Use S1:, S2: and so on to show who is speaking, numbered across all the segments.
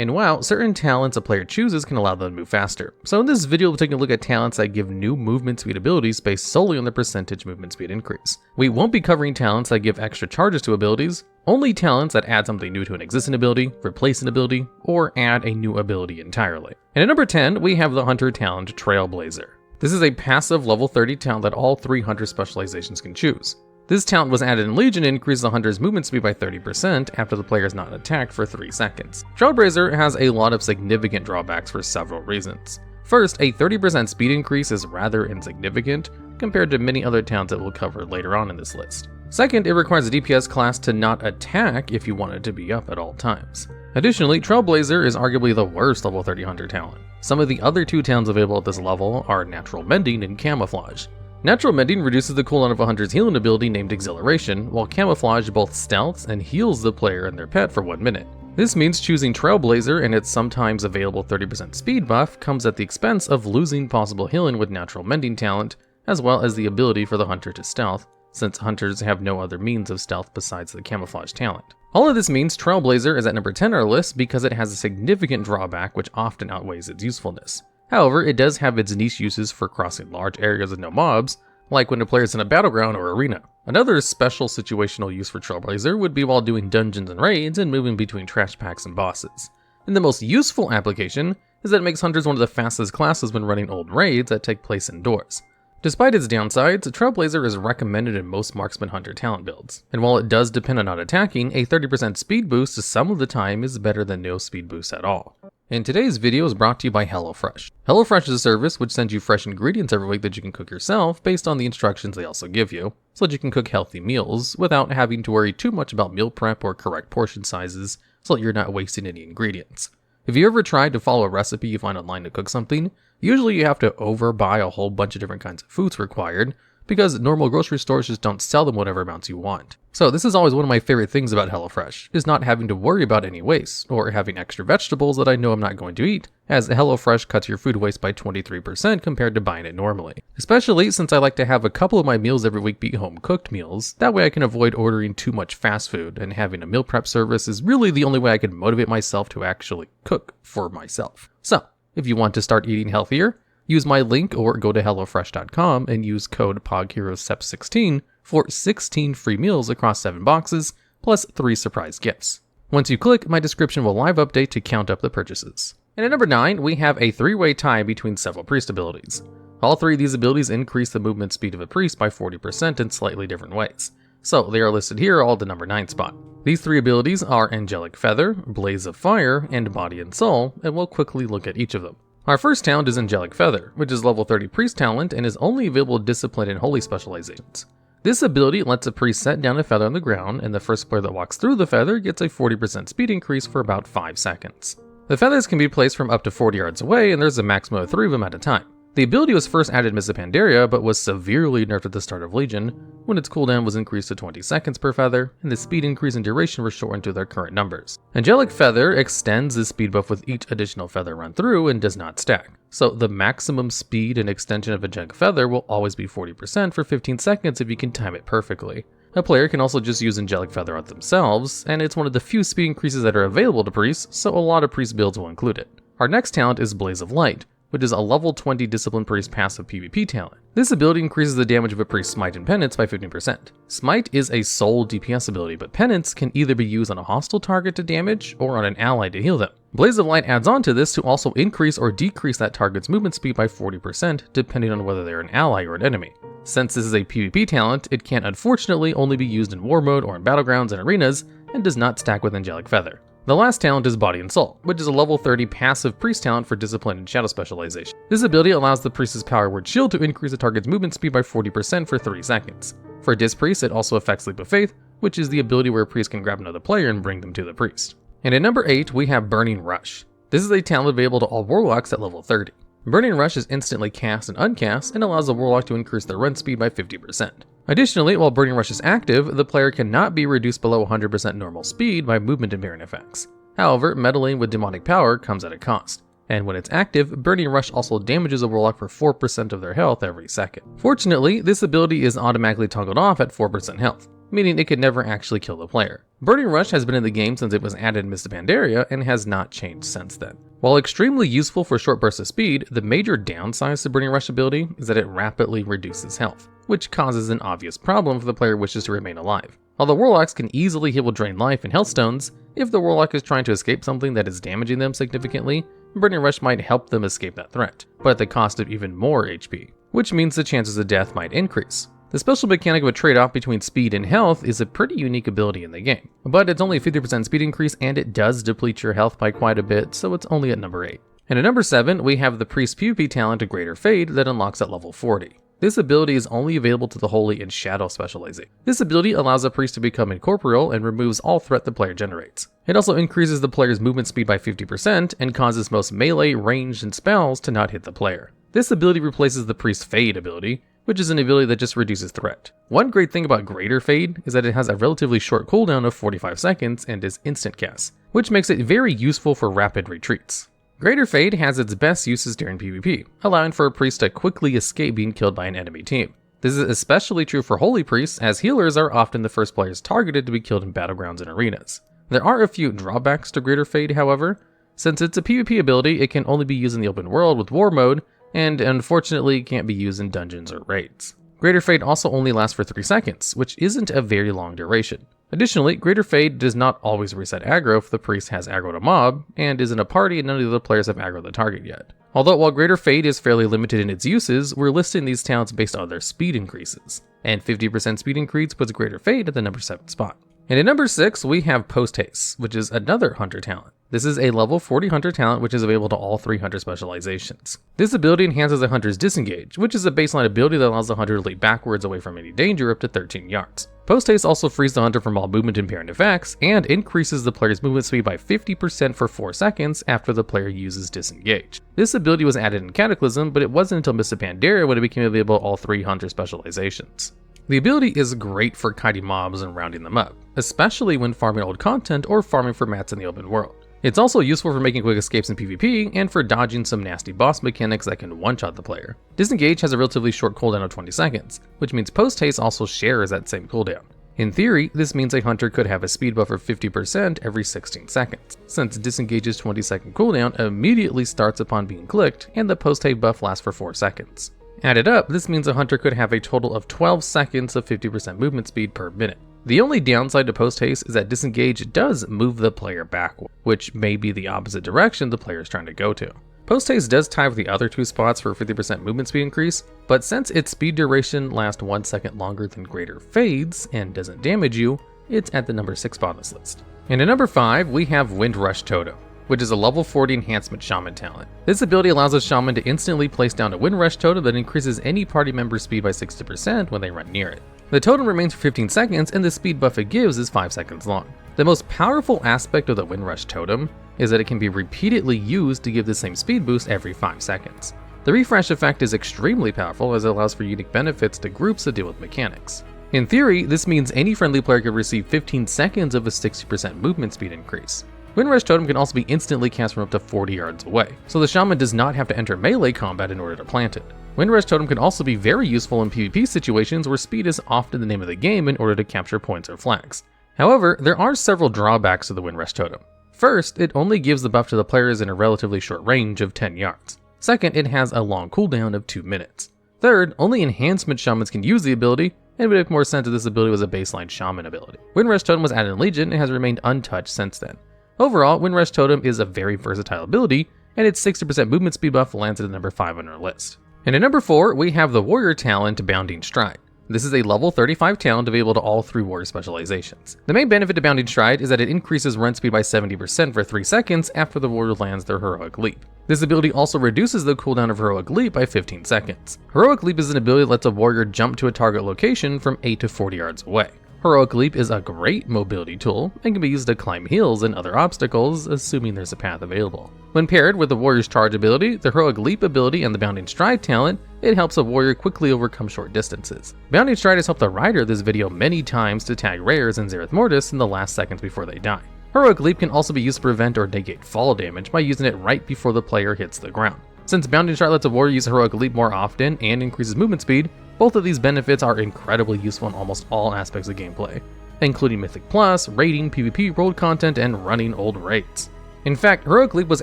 S1: In WoW, certain talents a player chooses can allow them to move faster. So in this video, we'll take a look at talents that give new movement speed abilities based solely on the percentage movement speed increase. We won't be covering talents that give extra charges to abilities, only talents that add something new to an existing ability, replace an ability, or add a new ability entirely. And at number 10, we have the Hunter talent Trailblazer. This is a passive level 30 talent that all 3 Hunter specializations can choose. This talent was added in Legion to increase the Hunter's movement speed by 30% after the player is not attacked for 3 seconds. Trailblazer has a lot of significant drawbacks for several reasons. First, a 30% speed increase is rather insignificant compared to many other talents that we'll cover later on in this list. Second, it requires a DPS class to not attack if you want it to be up at all times. Additionally, Trailblazer is arguably the worst level 30 Hunter talent. Some of the other 2 talents available at this level are Natural Mending and Camouflage. Natural Mending reduces the cooldown of a Hunter's healing ability named Exhilaration, while Camouflage both stealths and heals the player and their pet for 1 minute. This means choosing Trailblazer and its sometimes available 30% speed buff comes at the expense of losing possible healing with Natural Mending talent, as well as the ability for the Hunter to stealth, since Hunters have no other means of stealth besides the Camouflage talent. All of this means Trailblazer is at number 10 on our list because it has a significant drawback which often outweighs its usefulness. However, it does have its niche uses for crossing large areas with no mobs, like when a player is in a battleground or arena. Another special situational use for Trailblazer would be while doing dungeons and raids and moving between trash packs and bosses. And the most useful application is that it makes Hunters one of the fastest classes when running old raids that take place indoors. Despite its downsides, Trailblazer is recommended in most Marksman Hunter talent builds, and while it does depend on not attacking, a 30% speed boost some of the time is better than no speed boost at all. And today's video is brought to you by HelloFresh. HelloFresh is a service which sends you fresh ingredients every week that you can cook yourself based on the instructions they also give you, so that you can cook healthy meals without having to worry too much about meal prep or correct portion sizes so that you're not wasting any ingredients. If you ever tried to follow a recipe you find online to cook something, usually you have to overbuy a whole bunch of different kinds of foods required, because normal grocery stores just don't sell them whatever amounts you want. So this is always one of my favorite things about HelloFresh, is not having to worry about any waste, or having extra vegetables that I know I'm not going to eat, as HelloFresh cuts your food waste by 23% compared to buying it normally. Especially since I like to have a couple of my meals every week be home-cooked meals, that way I can avoid ordering too much fast food, and having a meal prep service is really the only way I can motivate myself to actually cook for myself. So, if you want to start eating healthier, use my link or go to HelloFresh.com and use code POGHEROES16 for 16 free meals across 7 boxes, plus 3 surprise gifts. Once you click, my description will live update to count up the purchases. And at number 9, we have a 3-way tie between several priest abilities. All 3 of these abilities increase the movement speed of a priest by 40% in slightly different ways. So they are listed here all at the number 9 spot. These 3 abilities are Angelic Feather, Blaze of Fire, and Body and Soul, and we'll quickly look at each of them. Our first talent is Angelic Feather, which is level 30 priest talent and is only available in Discipline and Holy specializations. This ability lets a priest set down a feather on the ground, and the first player that walks through the feather gets a 40% speed increase for about 5 seconds. The feathers can be placed from up to 40 yards away, and there's a maximum of 3 of them at a time. The ability was first added in Mists of Pandaria, but was severely nerfed at the start of Legion, when its cooldown was increased to 20 seconds per feather, and the speed increase and duration were shortened to their current numbers. Angelic Feather extends the speed buff with each additional feather run through and does not stack. So the maximum speed and extension of Angelic Feather will always be 40% for 15 seconds if you can time it perfectly. A player can also just use Angelic Feather on themselves, and it's one of the few speed increases that are available to priests, so a lot of priest builds will include it. Our next talent is Blaze of Light, which is a level 20 Discipline Priest passive PvP talent. This ability increases the damage of a priest's Smite and Penance by 15%. Smite is a sole DPS ability, but Penance can either be used on a hostile target to damage or on an ally to heal them. Blaze of Light adds on to this to also increase or decrease that target's movement speed by 40% depending on whether they're an ally or an enemy. Since this is a PvP talent, it can unfortunately only be used in war mode or in battlegrounds and arenas, and does not stack with Angelic Feather. The last talent is Body and Soul, which is a level 30 passive priest talent for Discipline and Shadow specialization. This ability allows the priest's power word shield to increase the target's movement speed by 40% for 3 seconds. For Dis Priest, it also affects Leap of Faith, which is the ability where a priest can grab another player and bring them to the priest. And at number 8, we have Burning Rush. This is a talent available to all warlocks at level 30. Burning Rush is instantly cast and uncast and allows the warlock to increase their run speed by 50%. Additionally, while Burning Rush is active, the player cannot be reduced below 100% normal speed by movement impairment effects. However, meddling with demonic power comes at a cost, and when it's active, Burning Rush also damages a warlock for 4% of their health every second. Fortunately, this ability is automatically toggled off at 4% health. meaning it could never actually kill the player. Burning Rush has been in the game since it was added in Mists of Pandaria and has not changed since then. While extremely useful for short bursts of speed, the major downsides to Burning Rush ability is that it rapidly reduces health, which causes an obvious problem if the player wishes to remain alive. Although Warlocks can easily heal with Drain Life and Health Stones, if the Warlock is trying to escape something that is damaging them significantly, Burning Rush might help them escape that threat, but at the cost of even more HP, which means the chances of death might increase. The special mechanic of a trade-off between speed and health is a pretty unique ability in the game, but it's only a 50% speed increase and it does deplete your health by quite a bit, so it's only at number 8. And at number 7, we have the Priest PvP talent of Greater Fade that unlocks at level 40. This ability is only available to the Holy and Shadow specialization. This ability allows a priest to become incorporeal and removes all threat the player generates. It also increases the player's movement speed by 50% and causes most melee, ranged, and spells to not hit the player. This ability replaces the Priest Fade ability, which is an ability that just reduces threat. One great thing about Greater Fade is that it has a relatively short cooldown of 45 seconds and is instant cast, which makes it very useful for rapid retreats. Greater Fade has its best uses during PvP, allowing for a priest to quickly escape being killed by an enemy team. This is especially true for holy priests, as healers are often the first players targeted to be killed in battlegrounds and arenas. There are a few drawbacks to Greater Fade, however. Since it's a PvP ability, it can only be used in the open world with war mode, and unfortunately can't be used in dungeons or raids. Greater Fade also only lasts for 3 seconds, which isn't a very long duration. Additionally, Greater Fade does not always reset aggro if the priest has aggroed a mob, and is in a party and none of the other players have aggroed the target yet. Although while Greater Fade is fairly limited in its uses, we're listing these talents based on their speed increases, and 50% speed increase puts Greater Fade at the number 7 spot. And at number 6, we have Posthaste, which is another Hunter talent. This is a level 40 Hunter talent which is available to all 3 Hunter specializations. This ability enhances a Hunter's disengage, which is a baseline ability that allows the Hunter to leap backwards away from any danger up to 13 yards. Posthaste also frees the Hunter from all movement and parent effects, and increases the player's movement speed by 50% for 4 seconds after the player uses disengage. This ability was added in Cataclysm, but it wasn't until Mists of Pandaria when it became available to all 3 Hunter specializations. The ability is great for kiting mobs and rounding them up, especially when farming old content or farming for mats in the open world. It's also useful for making quick escapes in PvP and for dodging some nasty boss mechanics that can one-shot the player. Disengage has a relatively short cooldown of 20 seconds, which means Posthaste also shares that same cooldown. In theory, this means a Hunter could have a speed buff of 50% every 16 seconds, since Disengage's 20-second cooldown immediately starts upon being clicked and the Posthaste buff lasts for 4 seconds. Added up, this means a Hunter could have a total of 12 seconds of 50% movement speed per minute. The only downside to Posthaste is that Disengage does move the player backward, which may be the opposite direction the player is trying to go to. Posthaste does tie with the other 2 spots for a 50% movement speed increase, but since its speed duration lasts 1 second longer than Greater Fade's and doesn't damage you, it's at the number 6 spot on this list. And at number 5, we have Windrush Totem, which is a level 40 enhancement shaman talent. This ability allows a shaman to instantly place down a Windrush Totem that increases any party member's speed by 60% when they run near it. The totem remains for 15 seconds and the speed buff it gives is 5 seconds long. The most powerful aspect of the Windrush Totem is that it can be repeatedly used to give the same speed boost every 5 seconds. The refresh effect is extremely powerful as it allows for unique benefits to groups that deal with mechanics. In theory, this means any friendly player could receive 15 seconds of a 60% movement speed increase. Windrush Totem can also be instantly cast from up to 40 yards away, so the shaman does not have to enter melee combat in order to plant it. Windrush Totem can also be very useful in PvP situations where speed is often the name of the game in order to capture points or flags. However, there are several drawbacks to the Windrush Totem. First, it only gives the buff to the players in a relatively short range of 10 yards. Second, it has a long cooldown of 2 minutes. Third, only enhancement shamans can use the ability, and it would make more sense if this ability was a baseline shaman ability. Windrush Totem was added in Legion and has remained untouched since then. Overall, Windrush Totem is a very versatile ability, and its 60% movement speed buff lands at number 5 on our list. And at number 4, we have the Warrior talent Bounding Stride. This is a level 35 talent available to all 3 warrior specializations. The main benefit to Bounding Stride is that it increases run speed by 70% for 3 seconds after the warrior lands their Heroic Leap. This ability also reduces the cooldown of Heroic Leap by 15 seconds. Heroic Leap is an ability that lets a warrior jump to a target location from 8 to 40 yards away. Heroic Leap is a great mobility tool and can be used to climb hills and other obstacles, assuming there's a path available. When paired with the Warrior's Charge ability, the Heroic Leap ability, and the Bounding Stride talent, it helps a warrior quickly overcome short distances. Bounding Stride has helped the writer of this video many times to tag rares in Zereth Mortis in the last seconds before they die. Heroic Leap can also be used to prevent or negate fall damage by using it right before the player hits the ground. Since Bounding Stride lets a warrior use Heroic Leap more often and increases movement speed, Both of these benefits are incredibly useful in almost all aspects of gameplay, including Mythic Plus, raiding, PvP, world content, and running old raids. In fact, Heroic Leap was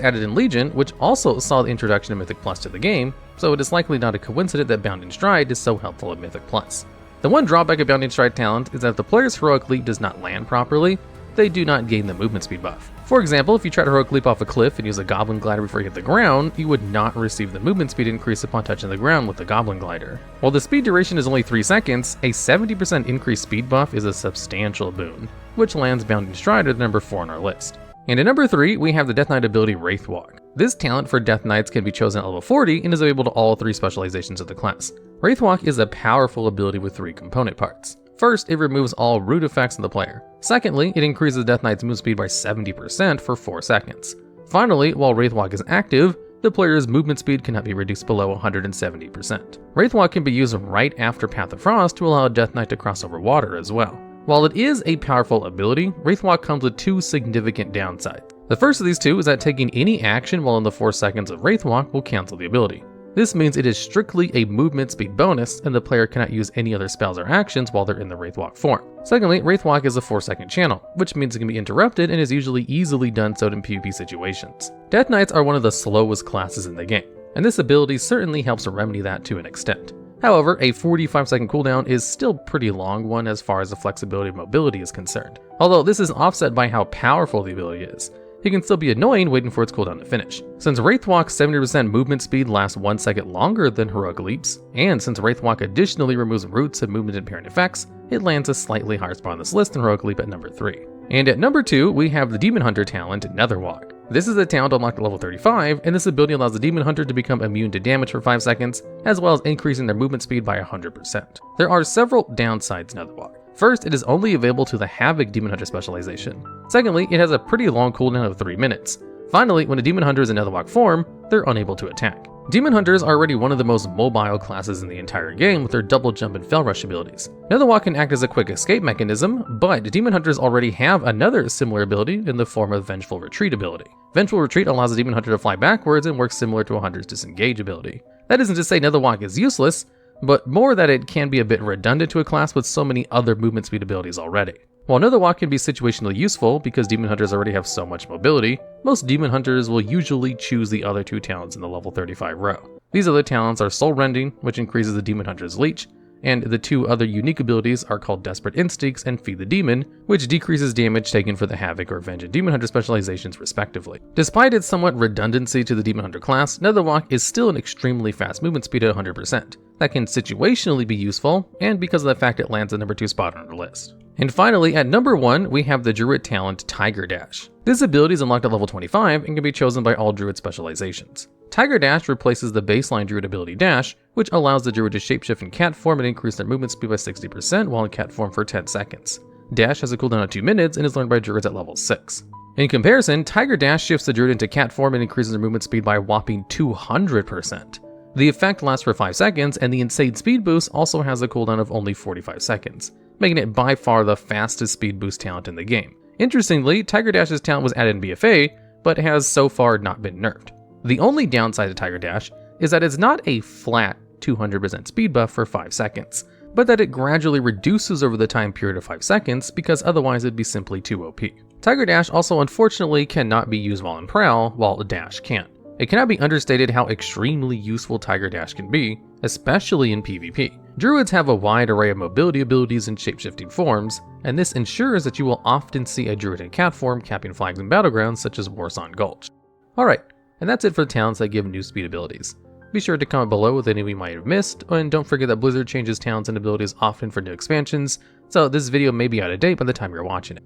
S1: added in Legion, which also saw the introduction of Mythic Plus to the game, so it is likely not a coincidence that Bounding Stride is so helpful in Mythic Plus. The one drawback of Bounding Stride talent is that if the player's Heroic Leap does not land properly, they do not gain the movement speed buff. For example, if you try to Heroic Leap off a cliff and use a Goblin Glider before you hit the ground, you would not receive the movement speed increase upon touching the ground with the Goblin Glider. While the speed duration is only 3 seconds, a 70% increased speed buff is a substantial boon, which lands Bounding Stride at number 4 on our list. And at number 3, we have the Death Knight ability Wraith Walk. This talent for Death Knights can be chosen at level 40 and is available to all 3 specializations of the class. Wraith Walk is a powerful ability with 3 component parts. First, it removes all root effects on the player. Secondly, it increases Death Knight's move speed by 70% for 4 seconds. Finally, while Wraith Walk is active, the player's movement speed cannot be reduced below 170%. Wraith Walk can be used right after Path of Frost to allow a Death Knight to cross over water as well. While it is a powerful ability, Wraith Walk comes with 2 significant downsides. The first of these 2 is that taking any action while in the 4 seconds of Wraith Walk will cancel the ability. This means it is strictly a movement speed bonus, and the player cannot use any other spells or actions while they're in the Wraith Walk form. Secondly, Wraith Walk is a 4-second channel, which means it can be interrupted and is usually easily done so in PvP situations. Death Knights are one of the slowest classes in the game, and this ability certainly helps remedy that to an extent. However, a 45-second cooldown is still a pretty long one as far as the flexibility of mobility is concerned. Although this is offset by how powerful the ability is, it can still be annoying waiting for its cooldown to finish. Since Wraith Walk's 70% movement speed lasts 1 second longer than Heroic Leaps, and since Wraith Walk additionally removes roots and movement impairing effects, it lands a slightly higher spot on this list than Heroic Leap at number 3. And at number 2, we have the Demon Hunter talent, Netherwalk. This is a talent unlocked at level 35, and this ability allows the Demon Hunter to become immune to damage for 5 seconds, as well as increasing their movement speed by 100%. There are several downsides to Netherwalk. First, it is only available to the Havoc Demon Hunter specialization. Secondly, it has a pretty long cooldown of 3 minutes. Finally, when a Demon Hunter is in Netherwalk form, they're unable to attack. Demon Hunters are already one of the most mobile classes in the entire game with their double jump and fell rush abilities. Netherwalk can act as a quick escape mechanism, but Demon Hunters already have another similar ability in the form of Vengeful Retreat ability. Vengeful Retreat allows a Demon Hunter to fly backwards and works similar to a Hunter's Disengage ability. That isn't to say Netherwalk is useless, but more that it can be a bit redundant to a class with so many other movement speed abilities already. While Netherwalk can be situationally useful because Demon Hunters already have so much mobility, most Demon Hunters will usually choose the other 2 talents in the level 35 row. These other talents are Soul Rending, which increases the Demon Hunter's leech, and the 2 other unique abilities are called Desperate Instincts and Feed the Demon, which decreases damage taken for the Havoc or Venge and Demon Hunter specializations respectively. Despite its somewhat redundancy to the Demon Hunter class, Netherwalk is still an extremely fast movement speed at 100%. That can situationally be useful, and because of the fact it lands at number 2 spot on our list. And finally, at number 1, we have the Druid talent Tiger Dash. This ability is unlocked at level 25 and can be chosen by all Druid specializations. Tiger Dash replaces the baseline Druid ability Dash, which allows the Druid to shapeshift in cat form and increase their movement speed by 60% while in cat form for 10 seconds. Dash has a cooldown of 2 minutes and is learned by Druids at level 6. In comparison, Tiger Dash shifts the Druid into cat form and increases their movement speed by a whopping 200%. The effect lasts for 5 seconds, and the Insane Speed Boost also has a cooldown of only 45 seconds, making it by far the fastest speed boost talent in the game. Interestingly, Tiger Dash's talent was added in BFA, but has so far not been nerfed. The only downside to Tiger Dash is that it's not a flat 200% speed buff for 5 seconds, but that it gradually reduces over the time period of 5 seconds because otherwise it'd be simply too OP. Tiger Dash also unfortunately cannot be used while in Prowl, while Dash can. It cannot be understated how extremely useful Tiger Dash can be, especially in PvP. Druids have a wide array of mobility abilities and shapeshifting forms, and this ensures that you will often see a Druid in cat form capping flags in battlegrounds such as Warson Gulch. Alright, and that's it for the talents that give new speed abilities. Be sure to comment below with any we might have missed, and don't forget that Blizzard changes talents and abilities often for new expansions, so this video may be out of date by the time you're watching it.